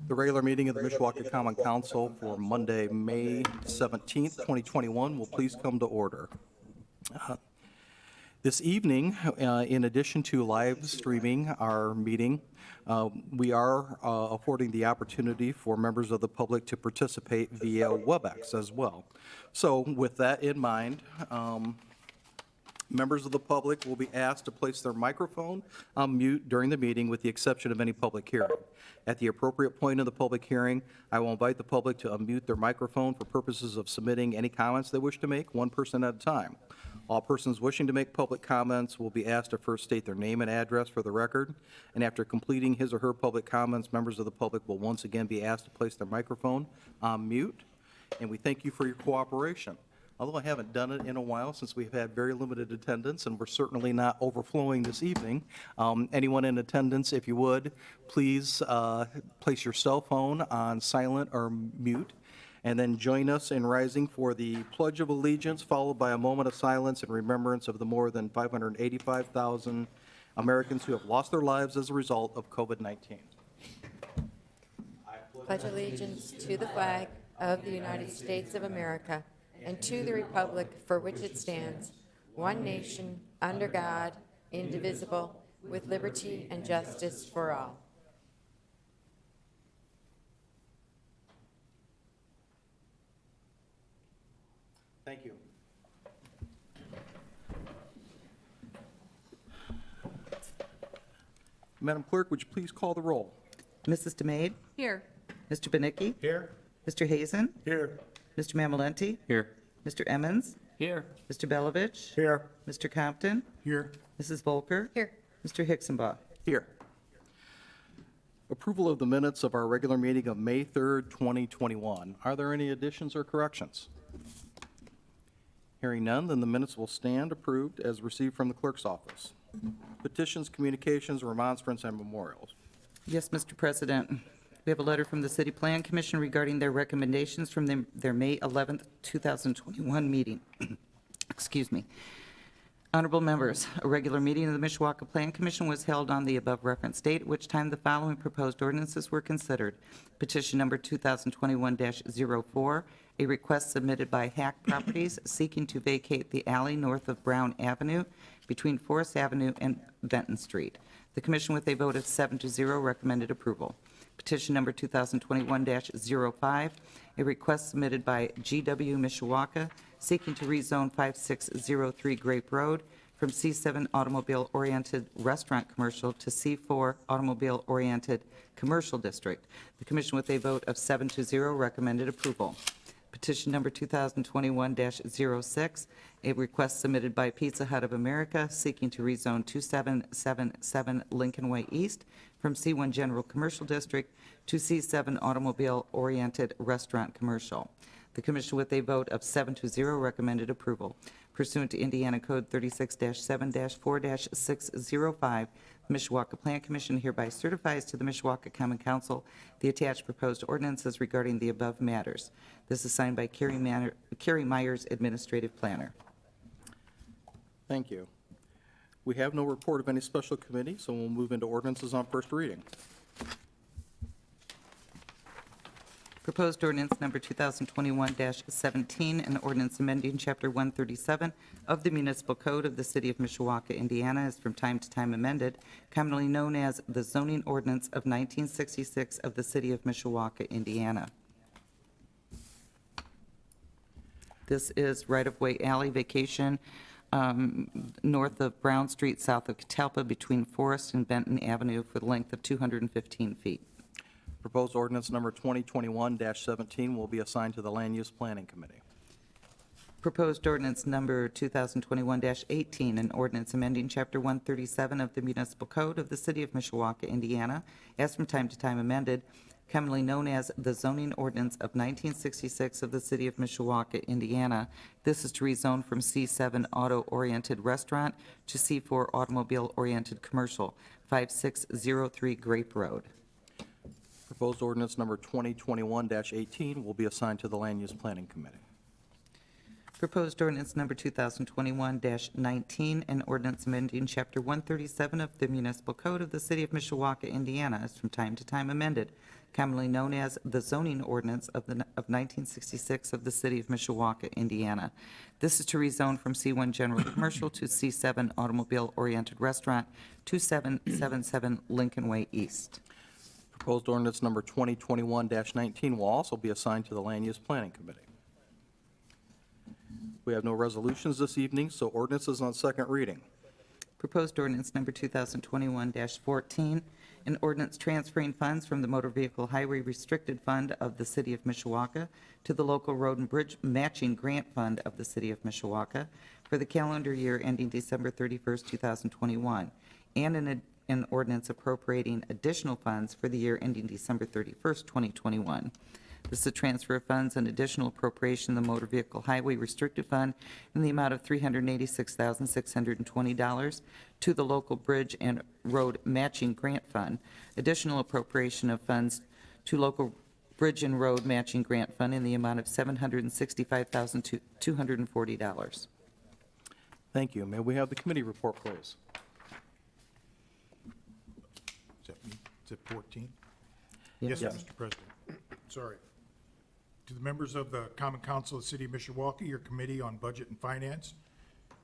The regular meeting of the Mishawaka Common Council for Monday, May 17th, 2021 will please come to order. This evening, in addition to live streaming our meeting, we are affording the opportunity for members of the public to participate via WebEx as well. So with that in mind, members of the public will be asked to place their microphone on mute during the meeting with the exception of any public hearing. At the appropriate point in the public hearing, I will invite the public to unmute their microphone for purposes of submitting any comments they wish to make, one person at a time. All persons wishing to make public comments will be asked to first state their name and address for the record, and after completing his or her public comments, members of the public will once again be asked to place their microphone on mute, and we thank you for your cooperation. Although I haven't done it in a while since we've had very limited attendance, and we're certainly not overflowing this evening, anyone in attendance, if you would, please place your cell phone on silent or mute, and then join us in rising for the Pledge of Allegiance, followed by a moment of silence in remembrance of the more than 585,000 Americans who have lost their lives as a result of COVID-19. Pledge allegiance to the flag of the United States of America and to the republic for which it stands, one nation, under God, indivisible, with liberty and justice for all. Thank you. Madam Clerk, would you please call the roll? Mrs. DeMade? Here. Mr. Benicki? Here. Mr. Hazen? Here. Mr. Mamalenti? Here. Mr. Emmons? Here. Mr. Belovich? Here. Mr. Compton? Here. Mrs. Volker? Here. Mr. Hicksonbaugh? Here. Approval of the minutes of our regular meeting of May 3rd, 2021. Are there any additions or corrections? Hearing none, then the minutes will stand approved as received from the clerk's office. Petitions, communications, remonstrance, and memorials. Yes, Mr. President. We have a letter from the City Plan Commission regarding their recommendations from their May 11th, 2021 meeting. Excuse me. Honorable members, a regular meeting of the Mishawaka Plan Commission was held on the above referenced date, at which time the following proposed ordinances were considered. Petition number 2021-04, a request submitted by Hack Properties seeking to vacate the alley north of Brown Avenue between Forest Avenue and Benton Street. The commission, with a vote of 7-0, recommended approval. Petition number 2021-05, a request submitted by GW Mishawaka seeking to rezone 5603 Grape Road from C7 Automobile-Oriented Restaurant Commercial to C4 Automobile-Oriented Commercial District. The commission, with a vote of 7-0, recommended approval. Petition number 2021-06, a request submitted by Pizza Hut of America seeking to rezone 2777 Lincoln Way East from C1 General Commercial District to C7 Automobile-Oriented Restaurant Commercial. The commission, with a vote of 7-0, recommended approval. Pursuant to Indiana Code 36-7-4-605, the Mishawaka Plan Commission hereby certifies to the Mishawaka Common Council the attached proposed ordinances regarding the above matters. This is signed by Carrie Myers, Administrative Planner. Thank you. We have no report of any special committee, so we'll move into ordinances on first reading. Proposed ordinance number 2021-17, an ordinance amending Chapter 137 of the Municipal Code of the City of Mishawaka, Indiana, is from time to time amended, commonly known as the Zoning Ordinance of 1966 of the City of Mishawaka, Indiana. This is right-of-way alley vacation north of Brown Street, south of Catalpa, between Forest and Benton Avenue for the length of 215 feet. Proposed ordinance number 2021-17 will be assigned to the Land Use Planning Committee. Proposed ordinance number 2021-18, an ordinance amending Chapter 137 of the Municipal Code of the City of Mishawaka, Indiana, as from time to time amended, commonly known as the Zoning Ordinance of 1966 of the City of Mishawaka, Indiana. This is to rezone from C7 Auto-Oriented Restaurant to C4 Automobile-Oriented Commercial, 5603 Grape Road. Proposed ordinance number 2021-18 will be assigned to the Land Use Planning Committee. Proposed ordinance number 2021-19, an ordinance amending Chapter 137 of the Municipal Code of the City of Mishawaka, Indiana, is from time to time amended, commonly known as the zoning ordinance of 1966 of the City of Mishawaka, Indiana. This is to rezone from C1 General Commercial to C7 Automobile-Oriented Restaurant, 2777 Lincoln Way East. Proposed ordinance number 2021-19 will also be assigned to the Land Use Planning Committee. We have no resolutions this evening, so ordinances on second reading. Proposed ordinance number 2021-14, an ordinance transferring funds from the Motor Vehicle Highway Restricted Fund of the City of Mishawaka to the Local Road and Bridge Matching Grant Fund of the City of Mishawaka for the calendar year ending December 31st, 2021, and an ordinance appropriating additional funds for the year ending December 31st, 2021. This is a transfer of funds and additional appropriation of the Motor Vehicle Highway Restricted Fund in the amount of $386,620 to the Local Bridge and Road Matching Grant Fund. Additional appropriation of funds to Local Bridge and Road Matching Grant Fund in the amount of $765,240. Thank you. May we have the committee report, please? Is it 14? Yes. Yes, Mr. President. Sorry. To the members of the Common Council of the City of Mishawaka, your Committee on Budget and Finance,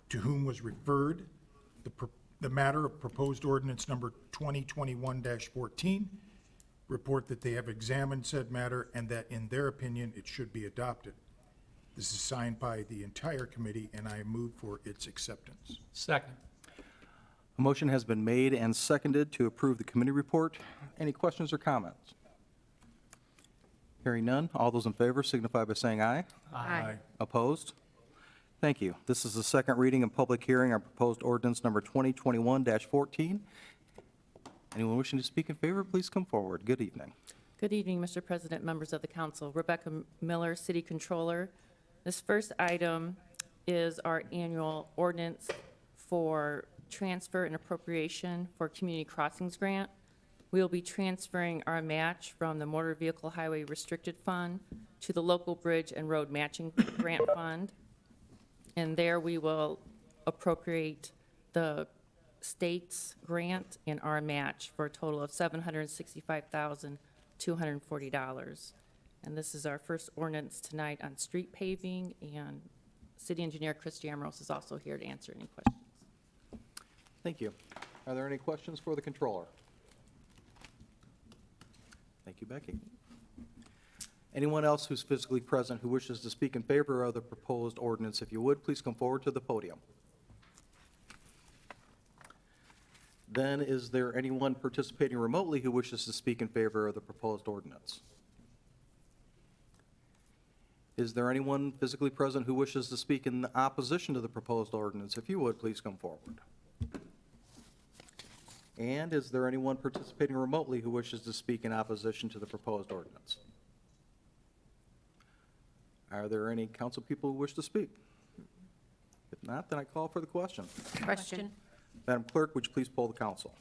to whom was referred the matter of proposed ordinance number 2021-14, report that they have examined said matter and that in their opinion it should be adopted. This is signed by the entire committee, and I move for its acceptance. Second. A motion has been made and seconded to approve the committee report. Any questions or comments? Hearing none, all those in favor signify by saying aye. Aye. Opposed? Thank you. This is the second reading and public hearing on proposed ordinance number 2021-14. Anyone wishing to speak in favor, please come forward. Good evening. Good evening, Mr. President, members of the council. Rebecca Miller, City Controller. This first item is our annual ordinance for transfer and appropriation for Community Crossings Grant. We will be transferring our match from the Motor Vehicle Highway Restricted Fund to the Local Bridge and Road Matching Grant Fund. And there we will appropriate the state's grant and our match for a total of $765,240. And this is our first ordinance tonight on street paving, and City Engineer Chris Jamros is also here to answer any questions. Thank you. Are there any questions for the controller? Thank you, Becky. Anyone else who's physically present who wishes to speak in favor of the proposed ordinance, if you would, please come forward to the podium. Then, is there anyone participating remotely who wishes to speak in favor of the proposed ordinance? Is there anyone physically present who wishes to speak in opposition to the proposed ordinance? If you would, please come forward. And is there anyone participating remotely who wishes to speak in opposition to the proposed ordinance? Are there any council people who wish to speak? If not, then I call for the question. Question? Madam Clerk, would you please poll the council?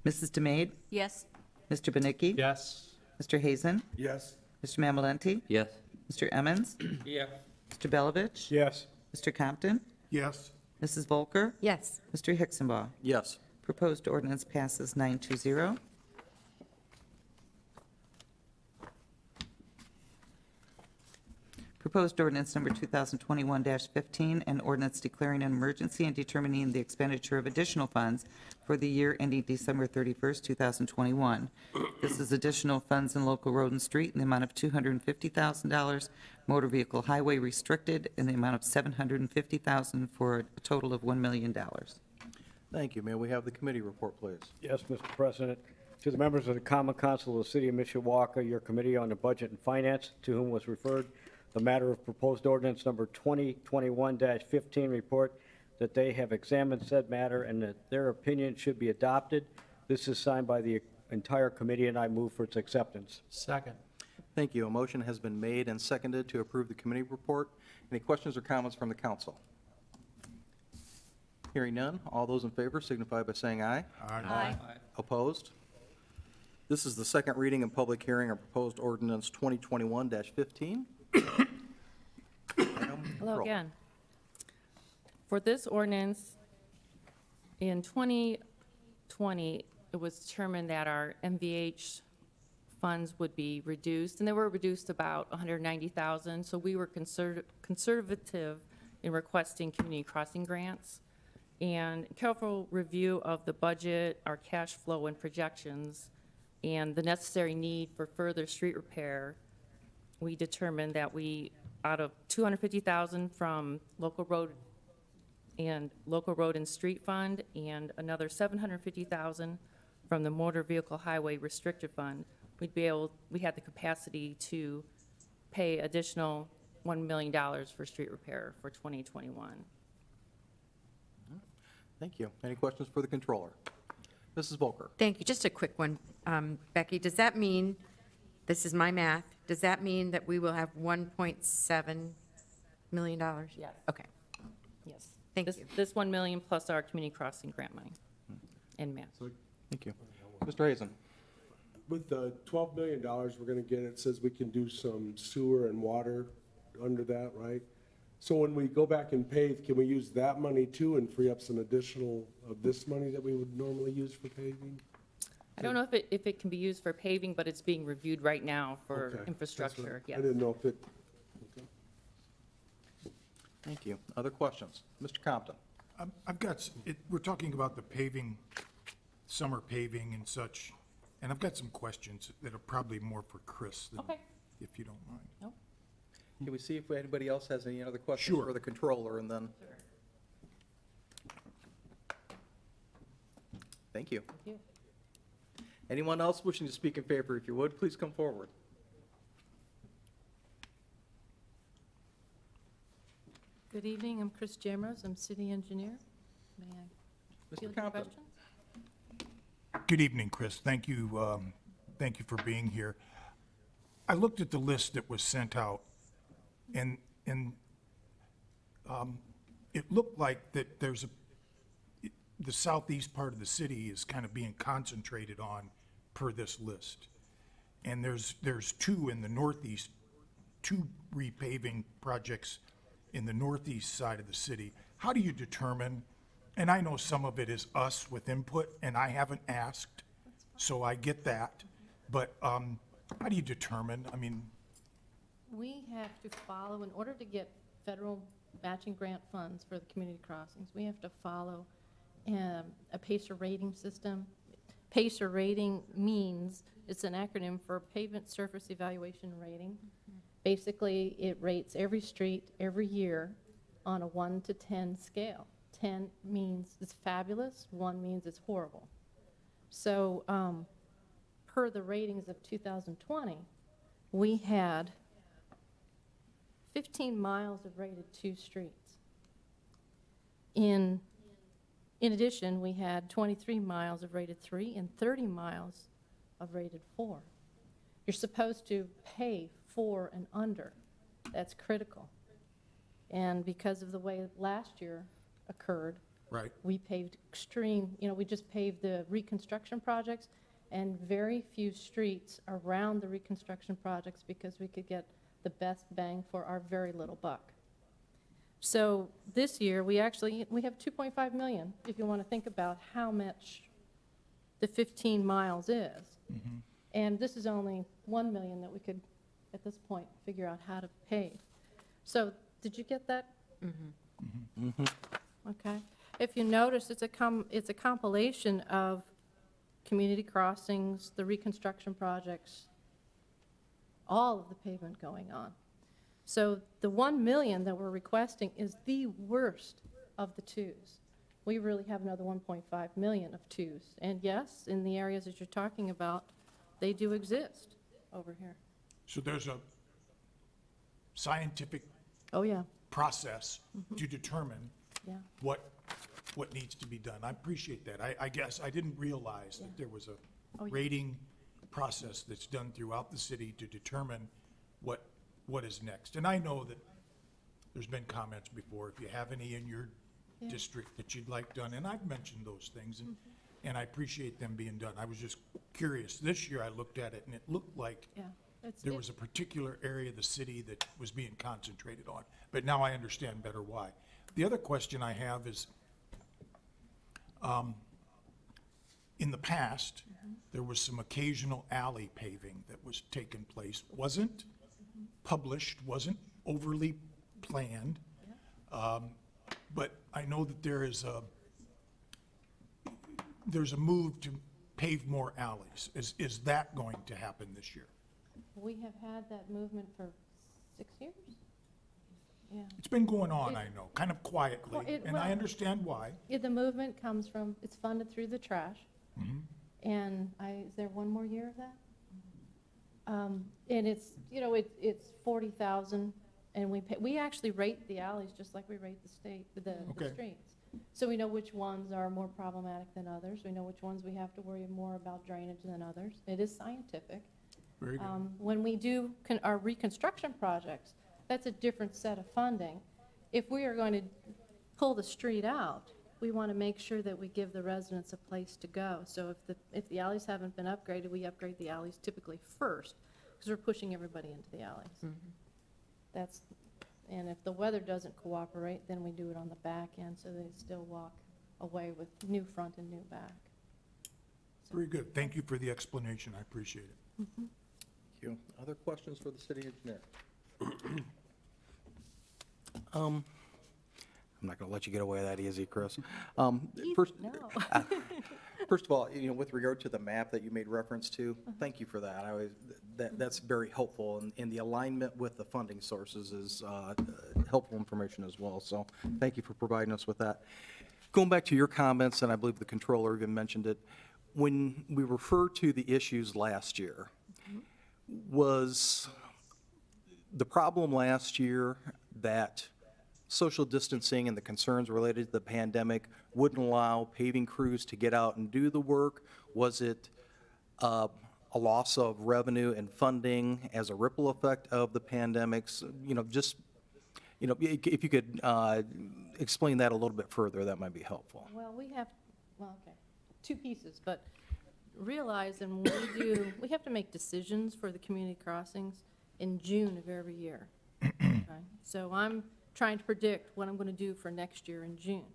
Mrs. DeMade? Yes. Mr. Benicki? Yes. Mr. Hazen? Yes. Mr. Mamalenti? Yes. Mr. Emmons? Yes. Mr. Belovich? Yes. Mr. Compton? Yes. Mrs. Volker? Yes. Mr. Hicksonbaugh? Yes. Proposed ordinance passes 920. Proposed ordinance number 2021-15, an ordinance declaring an emergency and determining the expenditure of additional funds for the year ending December 31st, 2021. This is additional funds in local road and street in the amount of $250,000, motor vehicle highway restricted in the amount of $750,000 for a total of $1 million. Thank you. May we have the committee report, please? Yes, Mr. President. To the members of the Common Council of the City of Mishawaka, your Committee on the Budget and Finance, to whom was referred the matter of proposed ordinance number 2021-15, report that they have examined said matter and that their opinion should be adopted. This is signed by the entire committee, and I move for its acceptance. Second. Thank you. A motion has been made and seconded to approve the committee report. Any questions or comments from the council? Hearing none, all those in favor signify by saying aye. Aye. Opposed? This is the second reading and public hearing on proposed ordinance 2021-15. Item Hello Roll. again. For this ordinance, in 2020, it was determined that our MVH funds would be reduced, and they were reduced about 190,000, so we were conservative in requesting community crossing grants. And careful review of the budget, our cash flow and projections, and the necessary need for further street repair, we determined that we, out of 250,000 from local road and street fund, and another 750,000 from the motor vehicle highway restricted fund, we had the capacity to pay additional $1 million for street repair for 2021. Thank you. Any questions for the controller? Mrs. Volker? Thank you. Just a quick one. Becky, does that mean, this is my math, does that mean that we will have $1.7 million? Yes. Okay. Yes. Thank This- you. This 1 million plus our community crossing grant money and match. Thank you. Mr. Hazen? With the $12 million we're gonna get, it says we can do some sewer and water under that, right? So when we go back and pave, can we use that money too and free up some additional of this money that we would normally use for paving? I don't know if it can be used for paving, but it's being reviewed right now for Okay, that's infrastructure, what- yes. I didn't know if it, okay. Thank you. Other questions? Mr. Compton? I've got, we're talking about the paving, summer paving and such, and I've got some questions that are probably more for Chris than, Okay. if you don't mind. Nope. Can we see if anybody else has any other questions Sure. for the controller, and then? Thank you. Thank you. Anyone else wishing to speak in favor, if you would, please come forward. Good evening, I'm Chris Jamrose, I'm city engineer. May I Mr. field your Compton? questions? Good evening, Chris. Thank you for being here. I looked at the list that was sent out, and it looked like that the southeast part of the city is kind of being concentrated on per this list. And there's two in the northeast, two repaving projects in the northeast side of the city. How do you determine, and I know some of it is us with input, and I haven't asked, so I get that, but how do you determine, I mean, We have to follow, in order to get federal matching grant funds for the community crossings, we have to follow a PACER rating system. PACER rating means, it's an acronym for Pavement Surface Evaluation Rating. Basically, it rates every street every year on a 1 to 10 scale. 10 means it's fabulous, 1 means it's horrible. So, per the ratings of 2020, we had 15 miles of rated 2 streets. In addition, we had 23 miles of rated 3 and 30 miles of rated 4. You're supposed to pay 4 and under. That's critical. And because of the way last year occurred, right? we paved we just paved the reconstruction projects and very few streets around the reconstruction projects because we could get the best bang for our very little buck. So this year, we have 2.5 million, if you want to think about how much the 15 miles is. And this is only 1 million that we could, at this point, figure out how to pay. So, did you get that? Okay. If you notice, it's a compilation of community crossings, the reconstruction projects, all of the pavement going on. So the 1 million that we're requesting is the worst of the twos. We really have another 1.5 million of twos. And yes, in the areas that you're talking about, they do exist over here. So there's a scientific Oh, yeah, process to determine yeah. what needs to be done. I appreciate that. I guess I didn't realize that there was Oh, a yeah. rating process that's done throughout the city to determine what is next. And I know that there's been comments before, if you have any in your Yeah. district that you'd like done, and I've mentioned those things, and I appreciate them being done. I was just curious. This year I looked at it, and it looked like Yeah. there was a particular area of the city that was being concentrated on. but now I understand better why. The other question I have is, in the past, there was some occasional alley paving that was taking place. Wasn't published, wasn't overly planned. But I know that there's a move to pave more alleys. Is that going to happen this year? We have had that movement for 6 years? Yeah. It's been going on, I know, kind of quietly, and I well- understand why. Yeah, the movement comes from, it's funded through the trash. And is there one more year of that? And it's, it's 40,000, and we actually rate the alleys just like we rate the Okay. streets. So we know which ones are more problematic than others. We know which ones we have to worry more about drainage than others. It is scientific. Very good. When we do our reconstruction projects, that's a different set of funding. If we are going to pull the street out, we want to make sure that we give the residents a place to go. So if the alleys haven't been upgraded, we upgrade the alleys typically first, because we're pushing everybody into the alleys. And if the weather doesn't cooperate, then we do it on the back end, so they still walk away with new front and new back. Very good. Thank you for the explanation. I appreciate it. Thank you. Other questions for the city engineer? I'm not going to let you get away that easy, Chris. First, No. First of all, with regard to the map that you made reference to, thank you for that. That's very helpful, and the alignment with the funding sources is helpful information as well, so thank you for providing us with that. Going back to your comments, and I believe the controller even mentioned it, when we refer to the issues last year, was the problem last year that social distancing and the concerns related to the pandemic wouldn't allow paving crews to get out and do the work? Was it a loss of revenue and funding as a ripple effect of the pandemics? If you could explain that a little bit further, that might be helpful. Well, okay, two pieces, but realize, and we have to make decisions for the community crossings in June of every year. Okay? So I'm trying to predict what I'm going to do for next year in June.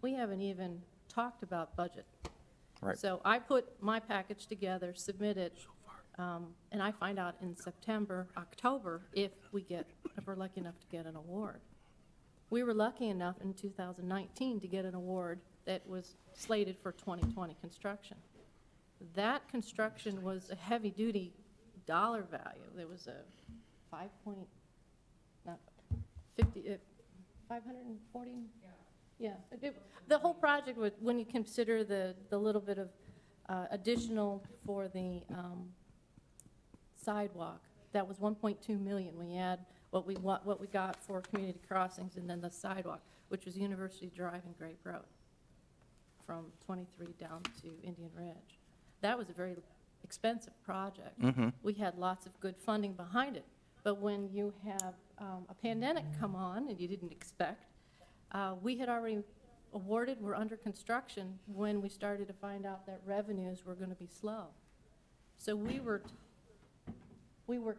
We haven't even talked about budget. Right. So I put my package together, submit it, and I find out in September, October, if we're lucky enough to get an award. We were lucky enough in 2019 to get an award that was slated for 2020 construction. That construction was a heavy-duty dollar value. There was a 540? Yeah. The whole project, when you consider the little bit of additional for the sidewalk, that was 1.2 million. We add what we got for community crossings and then the sidewalk, which was University Drive and Grape Road, from 23 down to Indian Ridge. That was a very expensive project. We had lots of good funding behind it, but when you have a pandemic come on and you didn't expect, we had already awarded, we're under construction when we started to find out that revenues were going to be slow. So we worked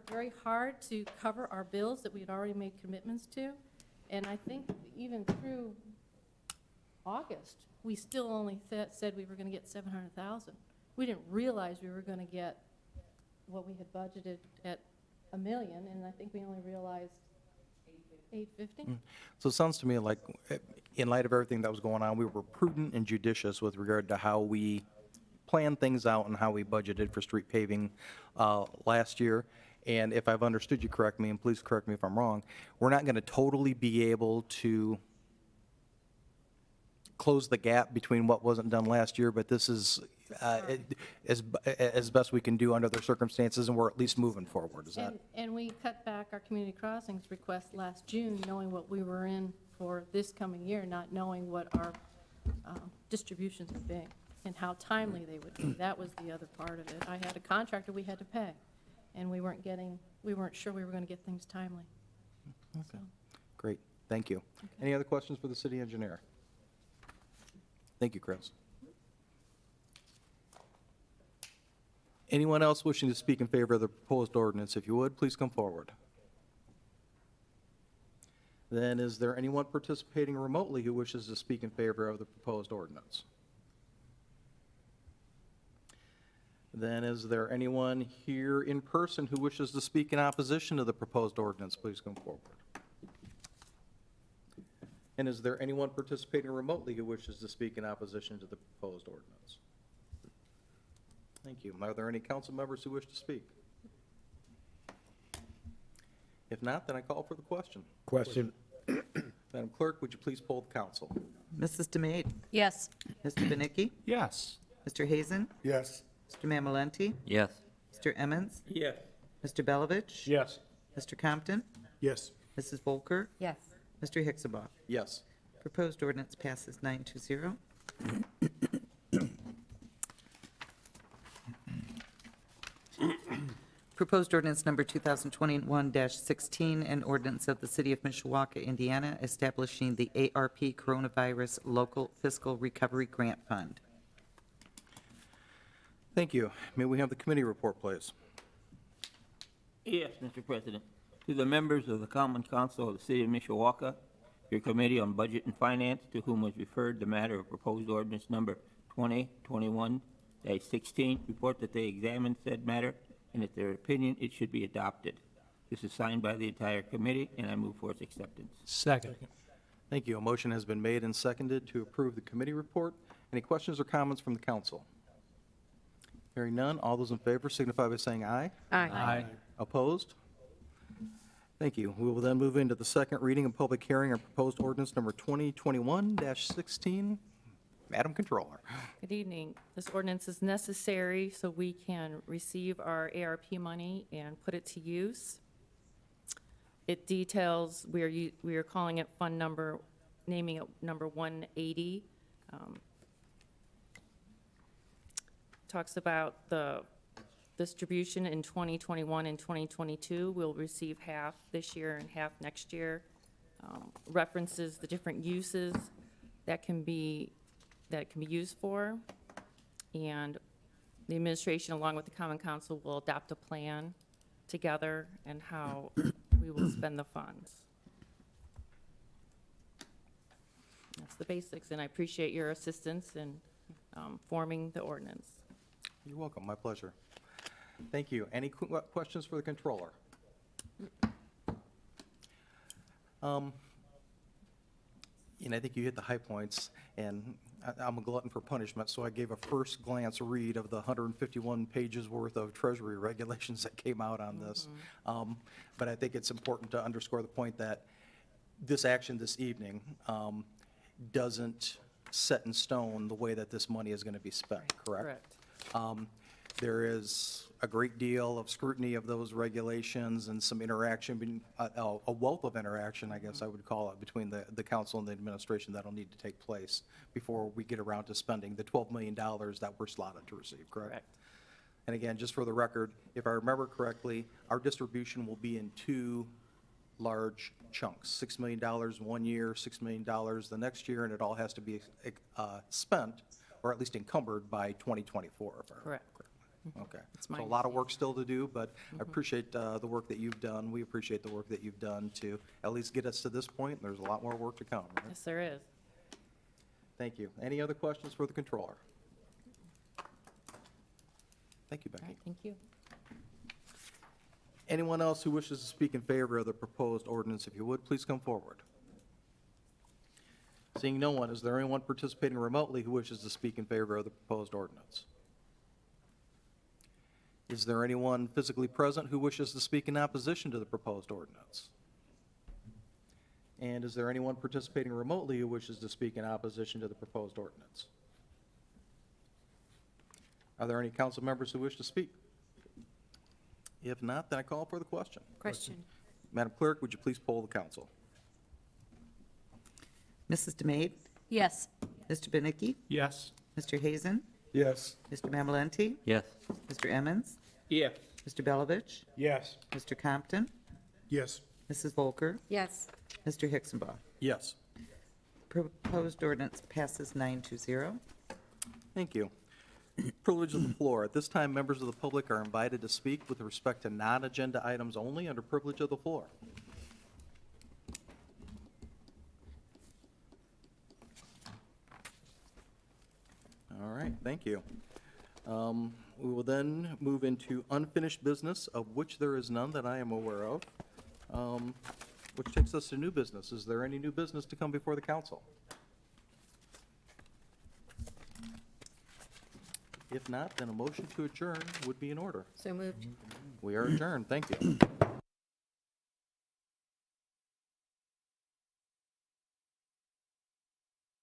very hard to cover our bills that we had already made commitments to, and I think even through August, we still only said we were going to get 700,000. We didn't realize we were going to get what we had budgeted at $1 million, and I think we only realized 850. So it sounds to me like, in light of everything that was going on, we were prudent and judicious with regard to how we planned things out and how we budgeted for street paving last year. And if I've understood you correctly, and please correct me if I'm wrong, we're not going to totally be able to close the gap between what wasn't done last year, but this is as best we can do under the circumstances, and we're at least moving forward. Is that? And we cut back our community crossings request last June, knowing what we were in for this coming year, not knowing what our distributions would be and how timely they would be. That was the other part of it. I had a contractor we had to pay, and we weren't sure we were going to get things timely. Okay. So, Great, thank you. Any other questions for the city engineer? Thank you, Chris. Anyone else wishing to speak in favor of the proposed ordinance, if you would, please come forward. Then is there anyone participating remotely who wishes to speak in favor of the proposed ordinance? Then is there anyone here in person who wishes to speak in opposition to the proposed ordinance? Please come forward. And is there anyone participating remotely who wishes to speak in opposition to the proposed ordinance? Thank you. Are there any council members who wish to speak? If not, then I call for the question. Question. Madam Clerk, would you please poll the council? Mrs. DeMaid, Yes. Mr. Benicki, Yes. Mr. Hazen, Yes. Mr. Mamalenti, Yes. Mr. Emmons, Yes. Mr. Belovich, Yes. Mr. Compton, Yes. Mrs. Volker, Yes. Mr. Hixabaugh. Yes. Proposed ordinance passes 9-0. Proposed ordinance number 2021-16, an ordinance of the City of Mishawaka, Indiana, establishing the ARP Coronavirus Local Fiscal Recovery Grant Fund. Thank you. May we have the committee report, please? Yes, Mr. President. To the members of the Common Council of the City of Mishawaka, your Committee on Budget and Finance, to whom was referred the matter of proposed ordinance number 2021-16, report that they examined said matter, and that their opinion it should be adopted. This is signed by the entire committee, and I move for its acceptance. Second. Thank you. A motion has been made and seconded to approve the committee report. Any questions or comments from the council? Hearing none, all those in favor signify by saying aye. Aye. Opposed? Thank you. We will then move into the second reading and public hearing on proposed ordinance number 2021-16. Madam Controller. Good evening. This ordinance is necessary so we can receive our ARP money and put it to use. It details, we are calling it fund number, naming it number 180. Talks about the distribution in 2021 and 2022. We'll receive half this year and half next year. References the different uses that can be used for. And the administration, along with the Common Council, will adopt a plan together and how we will spend the funds. That's the basics, and I appreciate your assistance in forming the ordinance. You're welcome. My pleasure. Thank you. Any questions for the controller? And I think you hit the high points, and I'm a glutton for punishment, so I gave a first glance read of the 151 pages worth of Treasury regulations that came out on this. But I think it's important to underscore the point that this action this evening doesn't set in stone the way that this money is going to be spent, correct? Correct. There is a great deal of scrutiny of those regulations and some interaction, a wealth of interaction, I guess I would call it, between the council and the administration that'll need to take place before we get around to spending the $12 million that we're slotted to receive, correct? Correct. And again, just for the record, if I remember correctly, our distribution will be in two large chunks, $6 million 1 year, $6 million the next year, and it all has to be spent, or at least encumbered, by 2024, if I remember Correct. correctly. Okay. That's So my a lot of work still to do, but I appreciate the work that you've done. We appreciate the work that you've done to at least get us to this point, and there's a lot more work to come, right? Yes, there is. Thank you. Any other questions for the controller? Thank you, All Becky. right, thank you. Anyone else who wishes to speak in favor of the proposed ordinance, if you would, please come forward. Seeing no one, is there anyone participating remotely who wishes to speak in favor of the proposed ordinance? Is there anyone physically present who wishes to speak in opposition to the proposed ordinance? And is there anyone participating remotely who wishes to speak in opposition to the proposed ordinance? Are there any council members who wish to speak? If not, then I call for the question. Question. Madam Clerk, would you please poll the council? Mrs. DeMaid, Yes. Mr. Benicki, Yes. Mr. Hazen, Yes. Mr. Mamalenti, Yes. Mr. Emmons, Yes. Mr. Belovich, Yes. Mr. Compton, Yes. Mrs. Volker, Yes. Mr. Hixabaugh. Yes. Proposed ordinance passes 9-0. Thank you. Privilege of the floor. At this time, members of the public are invited to speak with respect to non-agenda items only under privilege of the floor. right, thank you. We will then move into unfinished business, of which there is none that I am aware of, which takes us to new business. Is there any new business to come before the council? If not, then a motion to adjourn would be in order. So moved. We are adjourned. Thank you.